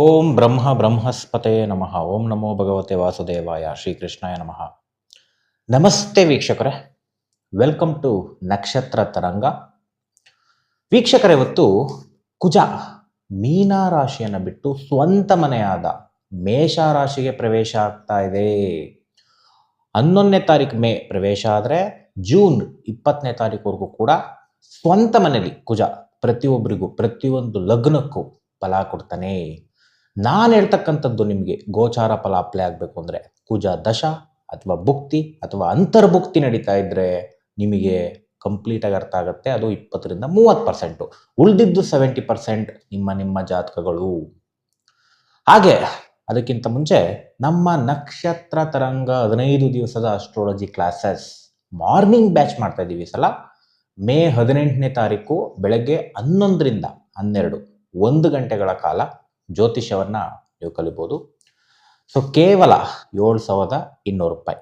ಓಂ ಬ್ರಹ್ಮ ಬ್ರಹ್ಮಸ್ಪತೆ ನಮಃ. ಓಂ ನಮೋ ಭಗವತೆ ವಾಸುದೇವಾಯ. ಶ್ರೀಕೃಷ್ಣಾಯ ನಮಃ. ನಮಸ್ತೆ ವೀಕ್ಷಕರೇ, ವೆಲ್ಕಮ್ ಟು ನಕ್ಷತ್ರ ತರಂಗ. ವೀಕ್ಷಕರೇ, ಇವತ್ತು ಕುಜ ಮೀನ ರಾಶಿಯನ್ನು ಬಿಟ್ಟು ಸ್ವಂತ ಮನೆಯಾದ ಮೇಷ ರಾಶಿಗೆ ಪ್ರವೇಶ ಆಗ್ತಾ ಇದೆ. 11ನೇ ತಾರೀಕು ಮೇ ಪ್ರವೇಶ ಆದರೆ ಜೂನ್ 20ನೇ ತಾರೀಕುವರೆಗೂ ಕೂಡ ಸ್ವಂತ ಮನೆಯಲ್ಲಿ ಕುಜ ಪ್ರತಿಯೊಬ್ಬರಿಗೂ ಪ್ರತಿಯೊಂದು ಲಗ್ನಕ್ಕೂ ಫಲ ಕೊಡ್ತಾನೆ. ನಾನು ಹೇಳ್ತಕ್ಕಂಥದ್ದು ನಿಮಗೆ ಗೋಚಾರ ಫಲ ಅಪ್ಲೈ ಆಗಬೇಕು ಅಂದರೆ ಕುಜ ದಶ ಅಥವಾ ಭುಕ್ತಿ ಅಥವಾ ಅಂತರ್ಭುಕ್ತಿ ನಡೀತಾ ಇದ್ದರೆ ನಿಮಗೆ ಕಂಪ್ಲೀಟಾಗಿ ಅರ್ಥ ಆಗುತ್ತೆ. ಅದು 20ರಿಂದ 30%, ಉಳಿದಿದ್ದು 70% ನಿಮ್ಮ ಜಾತಕಗಳು. ಹಾಗೆ ಅದಕ್ಕಿಂತ ಮುಂಚೆ ನಮ್ಮ ನಕ್ಷತ್ರ ತರಂಗ 15 ದಿವಸದ ಅಸ್ಟ್ರಾಲಜಿ ಕ್ಲಾಸಸ್ ಮಾರ್ನಿಂಗ್ ಬ್ಯಾಚ್ ಮಾಡ್ತಾ ಇದ್ದೀವಿ. ಸಲ ಮೇ 18ನೇ ತಾರೀಕು ಬೆಳಗ್ಗೆ 11ರಿಂದ 12 1 ಗಂಟೆಗಳ ಕಾಲ ಜ್ಯೋತಿಷ್ಯವನ್ನು ನೀವು ಕಲಿಬೋದು. ಸೊ ಕೇವಲ 7,200 ರೂಪಾಯಿ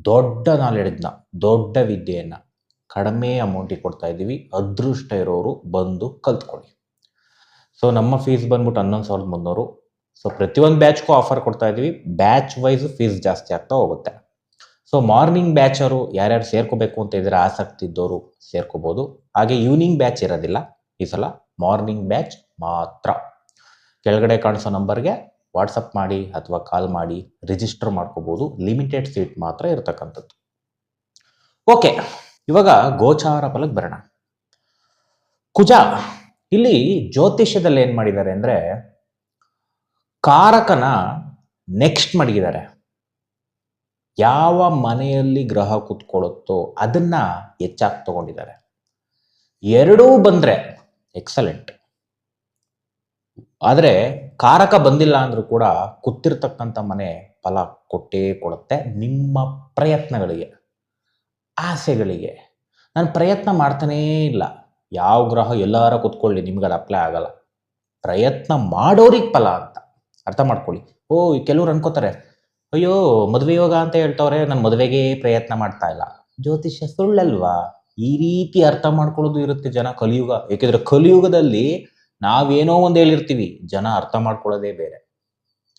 ದೊಡ್ಡ ನಾಲೆಡ್ಜ್ನ, ದೊಡ್ಡ ವಿದ್ಯೆಯನ್ನು ಕಡಿಮೆ ಅಮೌಂಟಿಗೆ ಕೊಡ್ತಾ ಇದ್ದೀವಿ. ಅದೃಷ್ಟ ಇರೋರು ಬಂದು ಕಲ್ತ್ಕೊಳ್ಳಿ. ಸೊ ನಮ್ಮ ಫೀಸ್ ಬಂದ್ಬಿಟ್ಟು 11,300. ಸೊ ಪ್ರತಿಯೊಂದು ಬ್ಯಾಚ್ಗೂ ಆಫರ್ ಕೊಡ್ತಾ ಇದ್ದೀವಿ. ಬ್ಯಾಚ್ ವೈಸ್ ಫೀಸ್ ಜಾಸ್ತಿ ಆಗ್ತಾ ಹೋಗುತ್ತೆ. ಸೊ ಮಾರ್ನಿಂಗ್ ಬ್ಯಾಚರು ಯಾರ್ಯಾರು ಸೇರ್ಕೋಬೇಕು ಅಂತ ಇದ್ರೆ ಆಸಕ್ತಿ ಇದ್ದವರು ಸೇರ್ಕೋಬೋದು. ಹಾಗೆ ಈವ್ನಿಂಗ್ ಬ್ಯಾಚ್ ಇರೋದಿಲ್ಲ ಈ ಸಲ, ಮಾರ್ನಿಂಗ್ ಬ್ಯಾಚ್ ಮಾತ್ರ. ಕೆಳಗಡೆ ಕಾಣಿಸೋ ನಂಬರ್ಗೆ ವಾಟ್ಸಪ್ ಮಾಡಿ ಅಥವಾ ಕಾಲ್ ಮಾಡಿ ರಿಜಿಸ್ಟರ್ ಮಾಡ್ಕೋಬೋದು. ಲಿಮಿಟೆಡ್ ಸೀಟ್ ಮಾತ್ರ ಇರತಕ್ಕಂಥದ್ದು. ಓಕೆ, ಇವಾಗ ಗೋಚಾರ ಫಲಕ್ಕೆ ಬರೋಣ. ಕುಜ ಇಲ್ಲಿ ಜ್ಯೋತಿಷ್ಯದಲ್ಲಿ ಏನು ಮಾಡಿದ್ದಾರೆ ಅಂದರೆ ಕಾರಕನ ನೆಕ್ಸ್ಟ್ ಮಡಗಿದ್ದಾರೆ. ಯಾವ ಮನೆಯಲ್ಲಿ ಗ್ರಹ ಕೂತ್ಕೊಳ್ಳುತ್ತೋ ಅದನ್ನ ಹೆಚ್ಚಾಗಿ ತಗೊಂಡಿದ್ದಾರೆ. ಎರಡೂ ಬಂದರೆ ಎಕ್ಸಲೆಂಟ್. ಆದರೆ ಕಾರಕ ಬಂದಿಲ್ಲ ಅಂದರೂ ಕೂಡ ಕೂತಿರ್ತಕ್ಕಂಥ ಮನೆ ಫಲ ಕೊಟ್ಟೇ ಕೊಡುತ್ತೆ. ನಿಮ್ಮ ಪ್ರಯತ್ನಗಳಿಗೆ, ಆಸೆಗಳಿಗೆ. ನಾನು ಪ್ರಯತ್ನ ಮಾಡ್ತಾನೇ ಇಲ್ಲ. ಯಾವ ಗ್ರಹ ಎಲ್ಲಾರ ಕೂತ್ಕೊಳ್ಳಿ, ನಿಮ್ಗೆ ಅದು ಅಪ್ಲೈ ಆಗಲ್ಲ. ಪ್ರಯತ್ನ ಮಾಡೋರಿಗೆ ಫಲ ಅಂತ ಅರ್ಥ ಮಾಡ್ಕೊಳ್ಳಿ. ಕೆಲವ್ರು ಅನ್ಕೋತಾರೆ, ಅಯ್ಯೋ ಮದುವೆ ಯೋಗ ಅಂತ ಹೇಳ್ತವ್ರೆ, ನಾನು ಮದುವೆಗೆ ಪ್ರಯತ್ನ ಮಾಡ್ತಾ ಇಲ್ಲ. ಜ್ಯೋತಿಷ್ಯ ಸುಳ್ಳಲ್ವಾ? ಈ ರೀತಿ ಅರ್ಥ ಮಾಡ್ಕೊಳ್ಳೋದು ಇರುತ್ತೆ ಜನ ಕಲಿಯುಗ. ಏಕೆಂದರೆ ಕಲಿಯುಗದಲ್ಲಿ ನಾವೇನೋ ಒಂದು ಹೇಳಿರ್ತೀವಿ, ಜನ ಅರ್ಥ ಮಾಡ್ಕೊಳ್ಳೋದೇ ಬೇರೆ.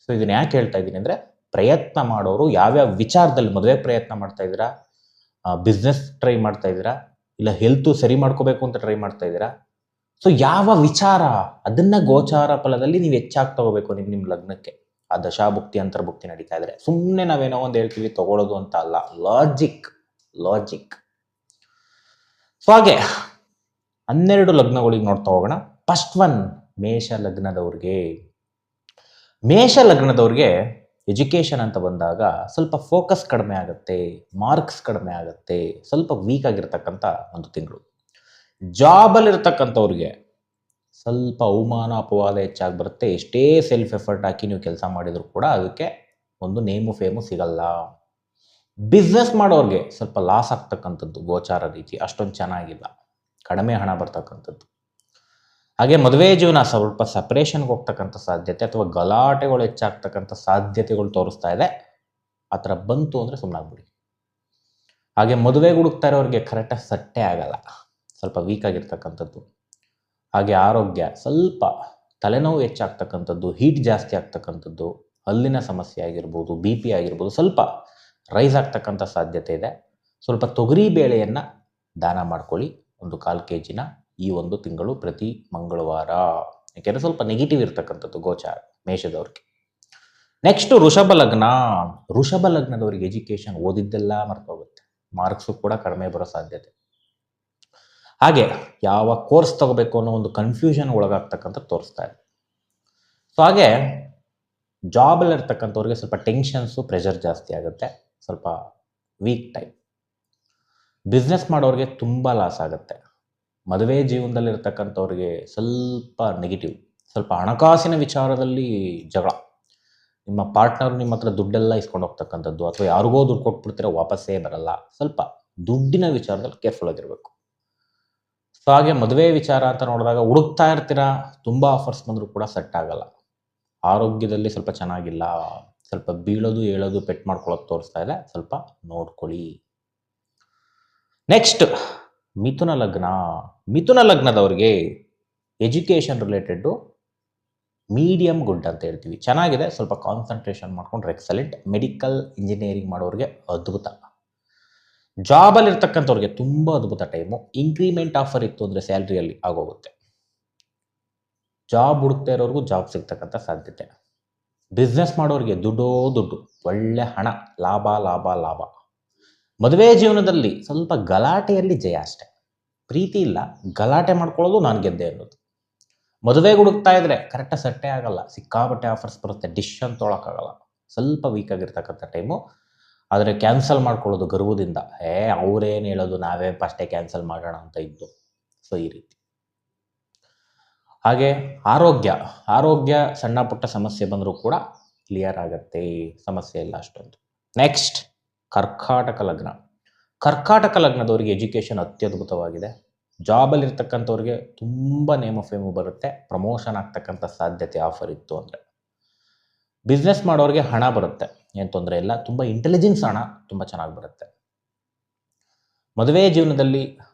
ಸೊ ಇದನ್ನ ಯಾಕೆ ಹೇಳ್ತಾ ಇದ್ದೀನಿ ಅಂದರೆ, ಪ್ರಯತ್ನ ಮಾಡೋರು ಯಾವ್ಯಾವ ವಿಚಾರದಲ್ಲಿ ಮದುವೆ ಪ್ರಯತ್ನ ಮಾಡ್ತಾ ಇದ್ದೀರಾ, ಬಿಸ್ನೆಸ್ ಟ್ರೈ ಮಾಡ್ತಾ ಇದ್ದೀರಾ, ಇಲ್ಲ ಹೆಲ್ತು ಸರಿ ಮಾಡ್ಕೋಬೇಕು ಅಂತ ಟ್ರೈ ಮಾಡ್ತಾ ಇದ್ದೀರಾ. ಸೊ ಯಾವ ವಿಚಾರ ಅದನ್ನ ಗೋಚಾರ ಫಲದಲ್ಲಿ ನೀವು ಹೆಚ್ಚಾಗಿ ತಗೋಬೇಕು ನಿಮ್ಮ ಲಗ್ನಕ್ಕೆ. ಆ ದಶಾಭುಕ್ತಿ ಅಂತರ್ಭುಕ್ತಿ ನಡೀತಾ ಇದ್ರೆ ಸುಮ್ಮನೆ ನಾವೇನೋ ಒಂದು ಹೇಳ್ತೀವಿ ತಗೊಳ್ಳೋದು ಅಂತ ಅಲ್ಲ. ಲಾಜಿಕ್. ಸೊ ಹಾಗೆ 12 ಲಗ್ನಗಳಿಗೆ ನೋಡ್ತಾ ಹೋಗೋಣ. ಫಸ್ಟ್ ಒನ್ ಮೇಷ ಲಗ್ನದವ್ರಿಗೆ ಎಜುಕೇಷನ್ ಅಂತ ಬಂದಾಗ ಸ್ವಲ್ಪ ಫೋಕಸ್ ಕಡಿಮೆ ಆಗುತ್ತೆ, ಮಾರ್ಕ್ಸ್ ಕಡಿಮೆ ಆಗುತ್ತೆ, ಸ್ವಲ್ಪ ವೀಕ್ ಆಗಿರ್ತಕ್ಕಂಥ ಒಂದು ತಿಂಗಳು. ಜಾಬಲ್ಲಿರ್ತಕ್ಕಂಥವ್ರಿಗೆ ಸ್ವಲ್ಪ ಅವಮಾನ ಅಪವಾದ ಹೆಚ್ಚಾಗಿ ಬರುತ್ತೆ. ಎಷ್ಟೇ ಸೆಲ್ಫ್ ಎಫರ್ಟ್ ಹಾಕಿ ನೀವು ಕೆಲಸ ಮಾಡಿದರೂ ಕೂಡ ಅದಕ್ಕೆ ಒಂದು ನೇಮು ಫೇಮು ಸಿಗಲ್ಲ. ಬಿಸ್ನೆಸ್ ಮಾಡೋರಿಗೆ ಸ್ವಲ್ಪ ಲಾಸ್ ಆಗ್ತಕ್ಕಂಥದ್ದು ಗೋಚಾರ ರೀತಿ ಅಷ್ಟೊಂದು ಚೆನ್ನಾಗಿಲ್ಲ, ಕಡಿಮೆ ಹಣ ಬರ್ತಕ್ಕಂಥದ್ದು. ಹಾಗೆ ಮದುವೆ ಜೀವನ ಸ್ವಲ್ಪ ಸಪ್ರೇಷನ್ಗೆ ಹೋಗ್ತಕ್ಕಂಥ ಸಾಧ್ಯತೆ ಅಥವಾ ಗಲಾಟೆಗಳು ಹೆಚ್ಚಾಗ್ತಕ್ಕಂಥ ಸಾಧ್ಯತೆಗಳು ತೋರಿಸ್ತಾ ಇದೆ. ಆ ಥರ ಬಂತು ಅಂದರೆ ಸುಮ್ಮನಾಗ್ಬಿಡಿ. ಹಾಗೆ ಮದುವೆಗೆ ಹುಡುಕ್ತಾ ಇರೋರಿಗೆ ಕರೆಕ್ಟಾಗಿ ಸಟ್ಟೆ ಆಗಲ್ಲ, ಸ್ವಲ್ಪ ವೀಕ್ ಆಗಿರ್ತಕ್ಕಂಥದ್ದು. ಹಾಗೆ ಆರೋಗ್ಯ ಸ್ವಲ್ಪ ತಲೆನೋವು ಹೆಚ್ಚಾಗ್ತಕ್ಕಂಥದ್ದು, ಹೀಟ್ ಜಾಸ್ತಿ ಆಗ್ತಕ್ಕಂಥದ್ದು, ಹಲ್ಲಿನ ಸಮಸ್ಯೆ ಆಗಿರ್ಬೋದು, BP ಆಗಿರ್ಬೋದು, ಸ್ವಲ್ಪ ರೈಸ್ ಆಗ್ತಕ್ಕಂಥ ಸಾಧ್ಯತೆ ಇದೆ. ಸ್ವಲ್ಪ ತೊಗರಿ ಬೇಳೆಯನ್ನು ದಾನ ಮಾಡ್ಕೊಳ್ಳಿ, 1/4 kg ಈ ಒಂದು ತಿಂಗಳು ಪ್ರತಿ ಮಂಗಳವಾರ. ಯಾಕೆಂದರೆ ಸ್ವಲ್ಪ ನೆಗೆಟಿವ್ ಇರ್ತಕ್ಕಂಥದ್ದು ಗೋಚಾರ ಮೇಷದವ್ರಿಗೆ. ನೆಕ್ಸ್ಟ್ ಋಷಭ ಲಗ್ನದವ್ರಿಗೆ ಎಜುಕೇಷನ್ ಓದಿದ್ದೆಲ್ಲ ಮರ್ತೋಗುತ್ತೆ, ಮಾರ್ಕ್ಸು ಕೂಡ ಕಡಿಮೆ ಬರೋ ಸಾಧ್ಯತೆ. ಹಾಗೆ ಯಾವ ಕೋರ್ಸ್ ತಗೋಬೇಕು ಅನ್ನೋ ಒಂದು ಕನ್ಫ್ಯೂಷನ್ ಒಳಗಾಗ್ತಕ್ಕಂಥ ತೋರಿಸ್ತಾ ಇದೆ. ಸೊ ಹಾಗೆ ಜಾಬಲ್ಲಿರ್ತಕ್ಕಂಥವ್ರಿಗೆ ಸ್ವಲ್ಪ ಟೆನ್ಷನ್ಸು, ಪ್ರೆಷರ್ ಜಾಸ್ತಿ ಆಗುತ್ತೆ, ಸ್ವಲ್ಪ ವೀಕ್ ಟೈಪ್. ಬಿಸ್ನೆಸ್ ಮಾಡೋರಿಗೆ ತುಂಬ ಲಾಸ್ ಆಗುತ್ತೆ. ಮದುವೆ ಜೀವನದಲ್ಲಿರ್ತಕ್ಕಂಥವ್ರಿಗೆ ಸ್ವಲ್ಪ ನೆಗೆಟಿವ್, ಸ್ವಲ್ಪ ಹಣಕಾಸಿನ ವಿಚಾರದಲ್ಲಿ ಜಗಳ. ನಿಮ್ಮ ಪಾರ್ಟ್ನರ್ ನಿಮ್ಮ ಹತ್ರ ದುಡ್ಡೆಲ್ಲ ಇಸ್ಕೊಂಡು ಹೋಗ್ತಕ್ಕಂಥದ್ದು, ಅಥವಾ ಯಾರಿಗೋ ದುಡ್ಡು ಕೊಟ್ಬಿಡ್ತೀರ ವಾಪಸ್ಸೇ ಬರಲ್ಲ. ಸ್ವಲ್ಪ ದುಡ್ಡಿನ ವಿಚಾರದಲ್ಲಿ ಕೇರ್ಫುಲ್ ಆಗಿರಬೇಕು. ಸೊ ಹಾಗೆ ಮದುವೆ ವಿಚಾರ ಅಂತ ನೋಡಿದಾಗ ಹುಡುಕ್ತಾ ಇರ್ತೀರಾ, ತುಂಬ ಆಫರ್ಸ್ ಬಂದರೂ ಕೂಡ ಸೆಟ್ ಆಗಲ್ಲ. ಆರೋಗ್ಯದಲ್ಲಿ ಸ್ವಲ್ಪ ಚೆನ್ನಾಗಿಲ್ಲ, ಸ್ವಲ್ಪ ಬೀಳೋದು ಏಳೋದು ಪೆಟ್ ಮಾಡ್ಕೊಳ್ಳೋದು ತೋರಿಸ್ತಾ ಇದೆ, ಸ್ವಲ್ಪ ನೋಡ್ಕೊಳ್ಳಿ. ನೆಕ್ಸ್ಟ್ ಮಿಥುನ ಲಗ್ನದವ್ರಿಗೆ ಎಜುಕೇಷನ್ ರಿಲೇಟೆಡ್ಡು ಮೀಡಿಯಮ್ ಗುಡ್ ಅಂತ ಹೇಳ್ತೀವಿ. ಚೆನ್ನಾಗಿದೆ, ಸ್ವಲ್ಪ ಕಾನ್ಸಂಟ್ರೇಷನ್ ಮಾಡ್ಕೊಂಡ್ರೆ ಎಕ್ಸಲೆಂಟ್. ಮೆಡಿಕಲ್ ಇಂಜಿನಿಯರಿಂಗ್ ಮಾಡೋರಿಗೆ ಅದ್ಭುತ. ಜಾಬಲ್ಲಿ ಇರ್ತಕ್ಕಂಥವ್ರಿಗೆ ತುಂಬ ಅದ್ಭುತ ಟೈಮು. ಇಂಕ್ರಿಮೆಂಟ್ ಆಫರ್ ಇತ್ತು ಅಂದರೆ ಸ್ಯಾಲ್ರಿಯಲ್ಲಿ ಆಗೋಗುತ್ತೆ. ಜಾಬ್ ಹುಡುಕ್ತಾ ಇರೋರ್ಗೂ ಜಾಬ್ ಸಿಗ್ತಕ್ಕಂಥ ಸಾಧ್ಯತೆ. ಬಿಸ್ನೆಸ್ ಮಾಡೋರಿಗೆ ದುಡ್ಡೋ ದುಡ್ಡು, ಒಳ್ಳೆ ಹಣ, ಲಾಭ ಲಾಭ ಲಾಭ. ಮದುವೆ ಜೀವನದಲ್ಲಿ ಸ್ವಲ್ಪ ಗಲಾಟೆಯಲ್ಲಿ ಜಯ ಅಷ್ಟೆ. ಪ್ರೀತಿ ಇಲ್ಲ, ಗಲಾಟೆ ಮಾಡ್ಕೊಳ್ಳೋದು ನಾನು ಗೆದ್ದೆ ಅನ್ನೋದು. ಮದುವೆಗೆ ಹುಡುಕ್ತಾ ಇದ್ರೆ ಕರೆಕ್ಟಾಗಿ ಸೆಟ್ಟೇ ಆಗಲ್ಲ, ಸಿಕ್ಕಾಪಟ್ಟೆ ಆಫರ್ಸ್ ಬರುತ್ತೆ, ಡಿಶ್ ಅಂತ ತೊಗೊಳಕ್ಕಾಗಲ್ಲ. ಸ್ವಲ್ಪ ವೀಕ್ ಆಗಿರ್ತಕ್ಕಂಥ ಟೈಮು. ಆದರೆ ಕ್ಯಾನ್ಸಲ್ ಮಾಡ್ಕೊಳ್ಳೋದು ಗರ್ವದಿಂದ, ಅವರೇನು ಹೇಳೋದು, ನಾವೇ ಫಸ್ಟೇ ಕ್ಯಾನ್ಸಲ್ ಮಾಡೋಣ ಅಂತ ಇದ್ದು. ಸೊ ಈ ರೀತಿ. ಹಾಗೆ ಆರೋಗ್ಯ ಸಣ್ಣ ಪುಟ್ಟ ಸಮಸ್ಯೆ ಬಂದರೂ ಕೂಡ ಕ್ಲಿಯರ್ ಆಗುತ್ತೆ, ಸಮಸ್ಯೆ ಇಲ್ಲ ಅಷ್ಟೊಂದು. ನೆಕ್ಸ್ಟ್ ಕರ್ಕಾಟಕ ಲಗ್ನದವರಿಗೆ ಎಜುಕೇಷನ್ ಅತ್ಯದ್ಭುತವಾಗಿದೆ. ಜಾಬಲ್ಲಿ ಇರ್ತಕ್ಕಂಥವ್ರಿಗೆ ತುಂಬ ನೇಮ ಫೇಮು ಬರುತ್ತೆ, ಪ್ರಮೋಷನ್ ಆಗ್ತಕ್ಕಂಥ ಸಾಧ್ಯತೆ ಆಫರ್ ಇತ್ತು ಅಂದರೆ. ಬಿಸ್ನೆಸ್ ಮಾಡೋರಿಗೆ ಹಣ ಬರುತ್ತೆ, ಏನು ತೊಂದರೆ ಇಲ್ಲ. ತುಂಬ ಇಂಟೆಲಿಜೆನ್ಸ್ ಹಣ ತುಂಬ ಚೆನ್ನಾಗಿ ಬರುತ್ತೆ. ಮದುವೆ ಜೀವನದಲ್ಲಿ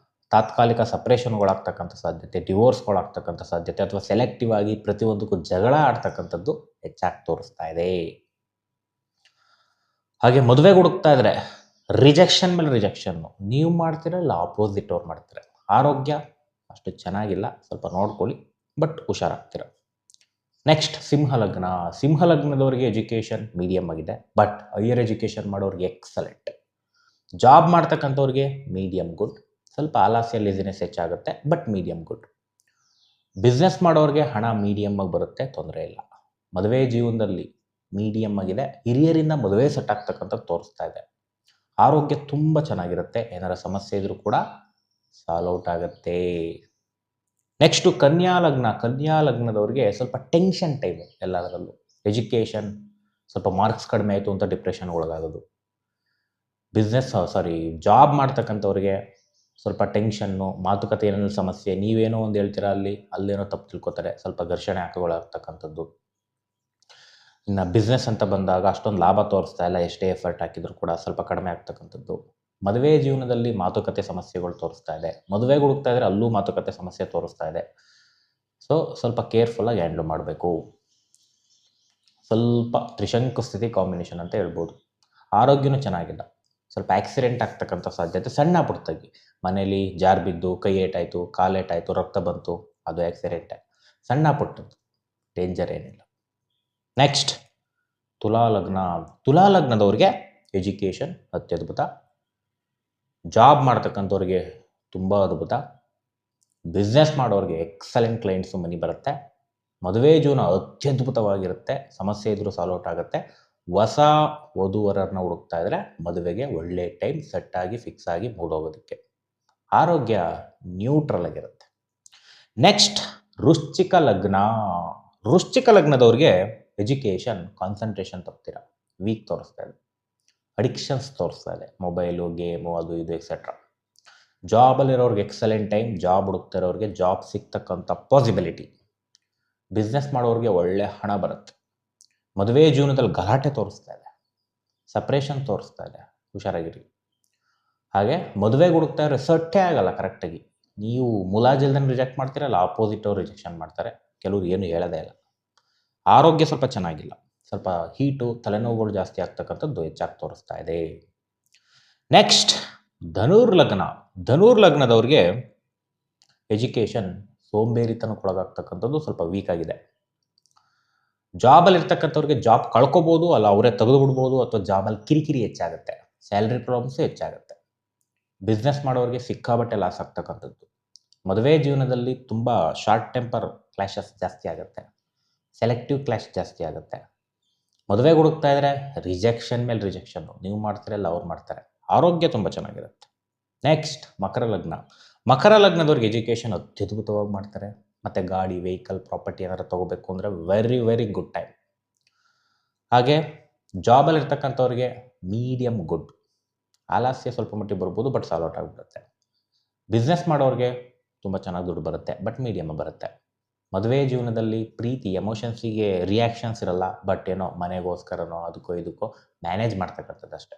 ತಾತ್ಕಾಲಿಕ ಸಪ್ರೇಷನ್ಗಳಾಗ್ತಕ್ಕಂಥ ಸಾಧ್ಯತೆ, ಡಿವೋರ್ಸ್ಗಳಾಗ್ತಕ್ಕಂಥ ಸಾಧ್ಯತೆ, ಅಥವಾ ಸೆಲೆಕ್ಟಿವ್ ಆಗಿ ಪ್ರತಿಯೊಂದಕ್ಕೂ ಜಗಳ ಆಡ್ತಕ್ಕಂಥದ್ದು ಹೆಚ್ಚಾಗಿ ತೋರಿಸ್ತಾ ಇದೆ. ಹಾಗೆ ಮದುವೆಗೆ ಹುಡುಕ್ತಾ ಇದ್ರೆ ರಿಜೆಕ್ಷನ್ ಮೇಲೆ ರಿಜೆಕ್ಷನ್ನು, ನೀವು ಮಾಡ್ತೀರಲ್ಲ ಆಪೋಸಿಟ್ ಅವ್ರು ಮಾಡ್ತಾರೆ. ಆರೋಗ್ಯ ಅಷ್ಟು ಚೆನ್ನಾಗಿಲ್ಲ, ಸ್ವಲ್ಪ ನೋಡ್ಕೊಳ್ಳಿ, ಬಟ್ ಹುಷಾರಾಗ್ತೀರ. ನೆಕ್ಸ್ಟ್ ಸಿಂಹಲಗ್ನದವರಿಗೆ ಎಜುಕೇಷನ್ ಮೀಡಿಯಮ್ ಆಗಿದೆ, ಬಟ್ ಹೈಯರ್ ಎಜುಕೇಷನ್ ಮಾಡೋರಿಗೆ ಎಕ್ಸಲೆಂಟ್. ಜಾಬ್ ಮಾಡ್ತಕ್ಕಂಥವ್ರಿಗೆ ಮೀಡಿಯಮ್ ಗುಡ್, ಸ್ವಲ್ಪ ಆಲಸ್ಯ ಲೇಸಿನೆಸ್ ಹೆಚ್ಚಾಗುತ್ತೆ, ಬಟ್ ಮೀಡಿಯಮ್ ಗುಡ್. ಬಿಸ್ನೆಸ್ ಮಾಡೋರಿಗೆ ಹಣ ಮೀಡಿಯಮ್ ಆಗಿ ಬರುತ್ತೆ, ತೊಂದರೆ ಇಲ್ಲ. ಮದುವೆ ಜೀವನದಲ್ಲಿ ಮೀಡಿಯಮ್ ಆಗಿದೆ, ಹಿರಿಯರಿಂದ ಮದುವೆ ಸೆಟ್ ಆಗ್ತಕ್ಕಂಥದ್ದು ತೋರಿಸ್ತಾ ಇದೆ. ಆರೋಗ್ಯ ತುಂಬ ಚೆನ್ನಾಗಿರುತ್ತೆ, ಏನಾರ ಸಮಸ್ಯೆ ಇದ್ರೂ ಕೂಡ ಸಾಲ್ವ್ ಔಟ್ ಆಗುತ್ತೆ. ನೆಕ್ಸ್ಟು ಕನ್ಯಾ ಲಗ್ನದವ್ರಿಗೆ ಸ್ವಲ್ಪ ಟೆನ್ಷನ್ ಟೈಮು ಎಲ್ಲದರಲ್ಲೂ. ಎಜುಕೇಷನ್ ಸ್ವಲ್ಪ ಮಾರ್ಕ್ಸ್ ಕಡಿಮೆ ಆಯಿತು ಅಂತ ಡಿಪ್ರೆಷನ್ಗೆ ಒಳಗಾಗೋದು. ಜಾಬ್ ಮಾಡ್ತಕ್ಕಂಥವ್ರಿಗೆ ಸ್ವಲ್ಪ ಟೆನ್ಷನ್ನು, ಮಾತುಕತೆ ಏನೇನು ಸಮಸ್ಯೆ, ನೀವೇನೋ ಒಂದು ಹೇಳ್ತೀರಾ, ಅಲ್ಲೇನೋ ತಪ್ಪು ತಿಳ್ಕೊತಾರೆ, ಸ್ವಲ್ಪ ಘರ್ಷಣೆ ಹಾಕುಗಳಾಗ್ತಕ್ಕಂಥದ್ದು. ಇನ್ನು ಬಿಸ್ನೆಸ್ ಅಂತ ಬಂದಾಗ ಅಷ್ಟೊಂದು ಲಾಭ ತೋರಿಸ್ತಾ ಇಲ್ಲ, ಎಷ್ಟೇ ಎಫರ್ಟ್ ಹಾಕಿದರೂ ಕೂಡ ಸ್ವಲ್ಪ ಕಡಿಮೆ ಆಗ್ತಕ್ಕಂಥದ್ದು. ಮದುವೆ ಜೀವನದಲ್ಲಿ ಮಾತುಕತೆ ಸಮಸ್ಯೆಗಳು ತೋರಿಸ್ತಾ ಇದೆ. ಮದುವೆಗೆ ಹುಡುಕ್ತಾ ಇದ್ರೆ ಅಲ್ಲೂ ಮಾತುಕತೆ ಸಮಸ್ಯೆ ತೋರಿಸ್ತಾ ಇದೆ. ಸೊ ಸ್ವಲ್ಪ ಕೇರ್ಫುಲ್ಲಾಗಿ ಹ್ಯಾಂಡ್ಲ್ ಮಾಡಬೇಕು. ಸ್ವಲ್ಪ ತ್ರಿಶಂಕು ಸ್ಥಿತಿ ಕಾಂಬಿನೇಷನ್ ಅಂತ ಹೇಳ್ಬೋದು. ಆರೋಗ್ಯನೂ ಚೆನ್ನಾಗಿಲ್ಲ, ಸ್ವಲ್ಪ ಆಕ್ಸಿಡೆಂಟ್ ಆಗ್ತಕ್ಕಂಥ ಸಾಧ್ಯತೆ ಸಣ್ಣ ಪುಟ್ಟದಾಗಿ. ಮನೇಲಿ ಜಾರ್ ಬಿದ್ದು ಕೈ ಏಟಾಯಿತು, ಕಾಲೇಟಾಯಿತು, ರಕ್ತ ಬಂತು, ಅದು ಆಕ್ಸಿಡೆಂಟೇ, ಸಣ್ಣ ಪುಟ್ಟದ್ದು, ಡೇಂಜರ್ ಏನಿಲ್ಲ. ನೆಕ್ಸ್ಟ್ ತುಲಾ ಲಗ್ನದವ್ರಿಗೆ ಎಜುಕೇಷನ್ ಅತ್ಯದ್ಭುತ. ಜಾಬ್ ಮಾಡ್ತಕ್ಕಂಥವ್ರಿಗೆ ತುಂಬ ಅದ್ಭುತ. ಬಿಸ್ನೆಸ್ ಮಾಡೋರಿಗೆ ಎಕ್ಸಲೆಂಟ್ ಕ್ಲೈಂಟ್ಸು ಮನಿ ಬರುತ್ತೆ. ಮದುವೆ ಜೀವನ ಅತ್ಯದ್ಭುತವಾಗಿರುತ್ತೆ, ಸಮಸ್ಯೆ ಇದ್ರೂ ಸಾಲ್ವ್ ಔಟ್ ಆಗುತ್ತೆ. ಹೊಸ ವಧುವರರನ್ನ ಹುಡುಕ್ತಾ ಇದ್ರೆ ಮದುವೆಗೆ ಒಳ್ಳೆ ಟೈಮ್, ಸೆಟ್ಟಾಗಿ ಫಿಕ್ಸ್ ಆಗಿ ಮೂಡೋಗೋದಕ್ಕೆ. ಆರೋಗ್ಯ ನ್ಯೂಟ್ರಲ್ ಆಗಿರುತ್ತೆ. ನೆಕ್ಸ್ಟ್ ವೃಶ್ಚಿಕ ಲಗ್ನದವ್ರಿಗೆ ಎಜುಕೇಷನ್ ಕಾನ್ಸಂಟ್ರೇಷನ್ ತಪ್ತೀರ, ವೀಕ್ ತೋರಿಸ್ತಾ ಇದೆ. ಅಡಿಕ್ಷನ್ಸ್ ತೋರಿಸ್ತಾ ಇದೆ, ಮೊಬೈಲು, ಗೇಮು, ಅದು ಇದು ಎಕ್ಸೆಟ್ರಾ. ಜಾಬಲ್ಲಿರೋರಿಗೆ ಎಕ್ಸಲೆಂಟ್ ಟೈಮ್, ಜಾಬ್ ಹುಡುಕ್ತಾ ಇರೋರಿಗೆ ಜಾಬ್ ಸಿಗ್ತಕ್ಕಂಥ ಪಾಸಿಬಿಲಿಟಿ. ಬಿಸ್ನೆಸ್ ಮಾಡೋರಿಗೆ ಒಳ್ಳೆ ಹಣ ಬರುತ್ತೆ. ಮದುವೆ ಜೀವನದಲ್ಲಿ ಗಲಾಟೆ ತೋರಿಸ್ತಾ ಇದೆ, ಸಪ್ರೇಷನ್ ತೋರಿಸ್ತಾ ಇದೆ, ಹುಷಾರಾಗಿರಿ. ಹಾಗೆ ಮದುವೆಗೆ ಹುಡುಕ್ತಾ ಇರೋ ಸೆಟ್ಟೇ ಆಗಲ್ಲ ಕರೆಕ್ಟಾಗಿ. ನೀವು ಮುಲಾಜಿಲ್ದನ್ನು ರಿಜೆಕ್ಟ್ ಮಾಡ್ತೀರಲ್ಲ, ಆಪೋಸಿಟ್ ಅವ್ರು ರಿಜೆಕ್ಷನ್ ಮಾಡ್ತಾರೆ, ಕೆಲವ್ರು ಏನು ಹೇಳೋದೇ ಇಲ್ಲ. ಆರೋಗ್ಯ ಸ್ವಲ್ಪ ಚೆನ್ನಾಗಿಲ್ಲ, ಸ್ವಲ್ಪ ಹೀಟು, ತಲೆನೋವುಗಳು ಜಾಸ್ತಿ ಆಗ್ತಕ್ಕಂಥದ್ದು ಹೆಚ್ಚಾಗಿ ತೋರಿಸ್ತಾ ಇದೆ. ನೆಕ್ಸ್ಟ್ ಧನುರ್ಲಗ್ನದವ್ರಿಗೆ ಎಜುಕೇಷನ್ ಸೋಂಬೇರಿತನಕ್ಕೊಳಗಾಗ್ತಕ್ಕಂಥದ್ದು ಸ್ವಲ್ಪ ವೀಕ್ ಆಗಿದೆ. ಜಾಬಲ್ಲಿ ಇರ್ತಕ್ಕಂಥವ್ರಿಗೆ ಜಾಬ್ ಕಳ್ಕೊಬೋದು, ಅಲ್ಲ ಅವರೇ ತೆಗೆದು ಬಿಡ್ಬೋದು, ಅಥವಾ ಜಾಬಲ್ಲಿ ಕಿರಿಕಿರಿ ಹೆಚ್ಚಾಗುತ್ತೆ, ಸ್ಯಾಲ್ರಿ ಪ್ರಾಬ್ಲಮ್ಸು ಹೆಚ್ಚಾಗುತ್ತೆ. ಬಿಸ್ನೆಸ್ ಮಾಡೋರಿಗೆ ಸಿಕ್ಕಾಬಟ್ಟೆ ಲಾಸ್ ಆಗ್ತಕ್ಕಂಥದ್ದು. ಮದುವೆ ಜೀವನದಲ್ಲಿ ತುಂಬ ಶಾರ್ಟ್ ಟೆಂಪರ್ ಕ್ಲಾಶಸ್ ಜಾಸ್ತಿ ಆಗುತ್ತೆ, ಸೆಲೆಕ್ಟಿವ್ ಕ್ಲಾಶ್ ಜಾಸ್ತಿ ಆಗುತ್ತೆ. ಮದುವೆಗೆ ಹುಡುಕ್ತಾ ಇದ್ರೆ ರಿಜೆಕ್ಷನ್ ಮೇಲೆ ರಿಜೆಕ್ಷನ್ನು, ನೀವು ಮಾಡ್ತೀರಲ್ಲ ಅವ್ರು ಮಾಡ್ತಾರೆ. ಆರೋಗ್ಯ ತುಂಬ ಚೆನ್ನಾಗಿರುತ್ತೆ. ನೆಕ್ಸ್ಟ್ ಮಕರ ಲಗ್ನದವ್ರಿಗೆ ಎಜುಕೇಷನ್ ಅತ್ಯದ್ಭುತವಾಗಿ ಮಾಡ್ತಾರೆ. ಮತ್ತು ಗಾಡಿ, ವೆಹಿಕಲ್, ಪ್ರಾಪರ್ಟಿ ಏನಾರು ತೊಗೋಬೇಕು ಅಂದರೆ ವೆರಿ ವೆರಿ ಗುಡ್ ಟೈಮ್. ಹಾಗೆ ಜಾಬಲ್ಲಿ ಇರ್ತಕ್ಕಂಥವ್ರಿಗೆ ಮೀಡಿಯಮ್ ಗುಡ್. ಆಲಸ್ಯ ಸ್ವಲ್ಪ ಮಟ್ಟಿಗೆ ಬರ್ಬೋದು, ಬಟ್ ಸಾಲ್ವ್ ಔಟ್ ಆಗಿಬಿಡುತ್ತೆ. ಬಿಸ್ನೆಸ್ ಮಾಡೋರಿಗೆ ತುಂಬ ಚೆನ್ನಾಗಿ ದುಡ್ಡು ಬರುತ್ತೆ, ಬಟ್ ಮೀಡಿಯಮ್ ಬರುತ್ತೆ. ಮದುವೆ ಜೀವನದಲ್ಲಿ ಪ್ರೀತಿ, ಎಮೋಷನ್ಸಿಗೆ ರಿಯಾಕ್ಷನ್ಸ್ ಇರಲ್ಲ, ಬಟ್ ಏನೋ ಮನೆಗೋಸ್ಕರನೋ ಅದಕ್ಕೋ ಇದಕ್ಕೋ ಮ್ಯಾನೇಜ್ ಮಾಡ್ತಕ್ಕಂಥದ್ದು ಅಷ್ಟೇ.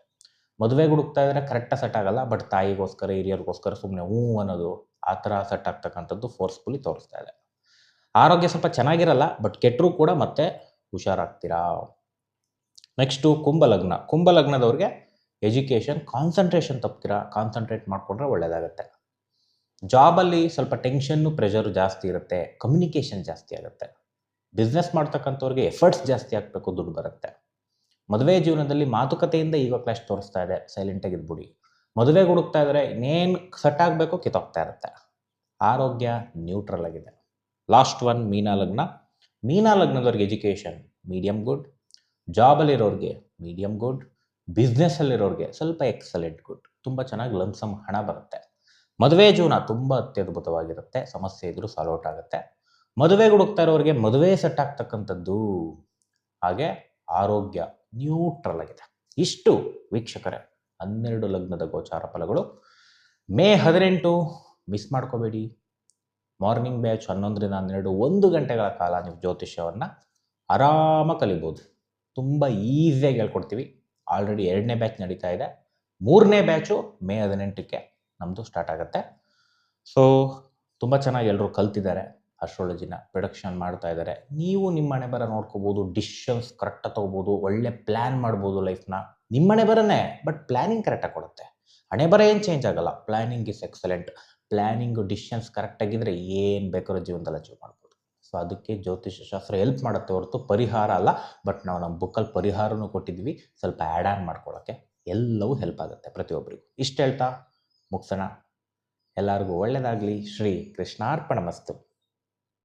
ಮದುವೆಗೆ ಹುಡುಕ್ತಾ ಇದ್ರೆ ಕರೆಕ್ಟಾಗಿ ಸೆಟ್ ಆಗಲ್ಲ, ಬಟ್ ತಾಯಿಗೋಸ್ಕರ, ಹಿರಿಯರಿಗೋಸ್ಕರ ಸುಮ್ಮನೆ ಅನ್ನೋದು, ಆ ಥರ ಸೆಟ್ ಆಗ್ತಕ್ಕಂಥದ್ದು ಫೋರ್ಸ್ಫುಲಿ ತೋರಿಸ್ತಾ ಇದೆ. ಆರೋಗ್ಯ ಸ್ವಲ್ಪ ಚೆನ್ನಾಗಿರಲ್ಲ, ಬಟ್ ಕೆಟ್ಟರೂ ಕೂಡ ಮತ್ತೆ ಹುಷಾರಾಗ್ತೀರಾ. ನೆಕ್ಸ್ಟು ಕುಂಭಲಗ್ನ. ಕುಂಭಲಗ್ನದವ್ರಿಗೆ ಎಜುಕೇಷನ್ ಕಾನ್ಸಂಟ್ರೇಷನ್ ತಪ್ತೀರಾ, ಕಾನ್ಸಂಟ್ರೇಟ್ ಮಾಡಿಕೊಂಡ್ರೆ ಒಳ್ಳೆಯದಾಗತ್ತೆ. ಜಾಬಲ್ಲಿ ಸ್ವಲ್ಪ ಟೆನ್ಷನ್ನು, ಪ್ರೆಷರು ಜಾಸ್ತಿ ಇರುತ್ತೆ, ಕಮ್ಯುನಿಕೇಷನ್ ಜಾಸ್ತಿ ಆಗುತ್ತೆ. ಬಿಸ್ನೆಸ್ ಮಾಡ್ತಕ್ಕಂಥವ್ರಿಗೆ ಎಫರ್ಟ್ಸ್ ಜಾಸ್ತಿ ಆಗಬೇಕು, ದುಡ್ಡು ಬರುತ್ತೆ. ಮದುವೆ ಜೀವನದಲ್ಲಿ ಮಾತುಕತೆಯಿಂದ ಈಗೋ ಕ್ಲಾಶ್ ತೋರಿಸ್ತಾ ಇದೆ, ಸೈಲೆಂಟಾಗಿ ಇದ್ಬಿಡಿ. ಮದುವೆಗೆ ಹುಡುಕ್ತಾ ಇದ್ದರೆ ಇನ್ನೇನು ಸೆಟ್ ಆಗಬೇಕು ಕಿತ್ತೋಗ್ತಾ ಇರುತ್ತೆ. ಆರೋಗ್ಯ ನ್ಯೂಟ್ರಲ್ ಆಗಿದೆ. ಲಾಸ್ಟ್ ಒನ್ ಮೀನ ಲಗ್ನ. ಮೀನ ಲಗ್ನದವ್ರಿಗೆ ಎಜುಕೇಷನ್ ಮೀಡಿಯಮ್ ಗುಡ್, ಜಾಬಲ್ಲಿರೋರಿಗೆ ಮೀಡಿಯಮ್ ಗುಡ್, ಬಿಸ್ನೆಸ್ಸಲ್ಲಿರೋರಿಗೆ ಸ್ವಲ್ಪ ಎಕ್ಸಲೆಂಟ್ ಗುಡ್. ತುಂಬ ಚೆನ್ನಾಗಿ ಲಂಸಮ್ ಹಣ ಬರುತ್ತೆ. ಮದುವೆ ಜೀವನ ತುಂಬ ಅತ್ಯದ್ಭುತವಾಗಿರುತ್ತೆ, ಸಮಸ್ಯೆ ಇದ್ದರೂ ಸಾಲ್ವ್ ಔಟ್ ಆಗುತ್ತೆ. ಮದುವೆಗೆ ಹುಡುಕ್ತಾ ಇರೋರಿಗೆ ಮದುವೆ ಸೆಟ್ ಆಗ್ತಕ್ಕಂಥದ್ದು, ಹಾಗೆ ಆರೋಗ್ಯ ನ್ಯೂಟ್ರಲ್ ಆಗಿದೆ. ಇಷ್ಟು ವೀಕ್ಷಕರೇ 12 ಲಗ್ನದ ಗೋಚಾರ ಫಲಗಳು. ಮೇ 18 ಮಿಸ್ ಮಾಡ್ಕೋಬೇಡಿ. ಮಾರ್ನಿಂಗ್ ಬ್ಯಾಚ್ 11ರಿಂದ 12 1 ಗಂಟೆಗಳ ಕಾಲ ನೀವು ಜ್ಯೋತಿಷ್ಯವನ್ನು ಆರಾಮಾಗಿ ಕಲಿಬೋದು. ತುಂಬ ಈಸಿಯಾಗಿ ಹೇಳ್ಕೊಡ್ತೀವಿ. ಆಲ್ರೆಡಿ 2ನೇ ಬ್ಯಾಚ್ ನಡೀತಾ ಇದೆ. 3ನೇ ಬ್ಯಾಚು ಮೇ 18ಕ್ಕೆ ನಮ್ಮದು ಸ್ಟಾರ್ಟ್ ಆಗುತ್ತೆ. ಸೊ ತುಂಬ ಚೆನ್ನಾಗಿ ಎಲ್ಲರೂ ಕಲ್ತಿದ್ದಾರೆ, ಅಸ್ಟ್ರಾಲಜಿನ ಪ್ರೊಡಕ್ಷನ್ ಮಾಡ್ತಾ ಇದ್ದಾರೆ. ನೀವು ನಿಮ್ಮ ಹಣೆ ಬರ ನೋಡ್ಕೋಬೋದು, ಡಿಸಿಷನ್ಸ್ ಕರೆಕ್ಟಾಗಿ ತೊಗೋಬೋದು, ಒಳ್ಳೆ ಪ್ಲ್ಯಾನ್ ಮಾಡ್ಬೋದು ಲೈಫ್ನ. ನಿಮ್ಮ ಹಣೆ ಬರನೇ, ಬಟ್ ಪ್ಲ್ಯಾನಿಂಗ್ ಕರೆಕ್ಟಾಗಿ ಕೊಡುತ್ತೆ. ಹಣೆ ಬರ ಏನು ಚೇಂಜ್ ಆಗಲ್ಲ, planning is excellent. Planning decisions ಕರೆಕ್ಟಾಗಿದ್ದರೆ ಏನು ಬೇಕಾದ್ರೂ ಜೀವನದಲ್ಲಿ ಅಚೀವ್ ಮಾಡ್ಬೋದು. ಸೊ ಅದಕ್ಕೆ ಜ್ಯೋತಿಷ್ಯ ಶಾಸ್ತ್ರ ಹೆಲ್ಪ್ ಮಾಡುತ್ತೆ ಹೊರತು ಪರಿಹಾರ ಅಲ್ಲ. ಬಟ್ ನಾವು ನಮ್ಮ ಬುಕ್ಕಲ್ಲಿ ಪರಿಹಾರನೂ ಕೊಟ್ಟಿದ್ವಿ, ಸ್ವಲ್ಪ ಆ್ಯಡ್ ಆನ್ ಮಾಡ್ಕೊಳ್ಳೋಕ್ಕೆ ಎಲ್ಲವೂ ಹೆಲ್ಪ್ ಆಗುತ್ತೆ ಪ್ರತಿಯೊಬ್ಬರಿಗೂ. ಇಷ್ಟು ಹೇಳ್ತಾ ಮುಗಿಸೋಣ. ಎಲ್ಲರಿಗೂ ಒಳ್ಳೆಯದಾಗಲಿ. ಶ್ರೀ ಕೃಷ್ಣಾರ್ಪಣಮಸ್ತು.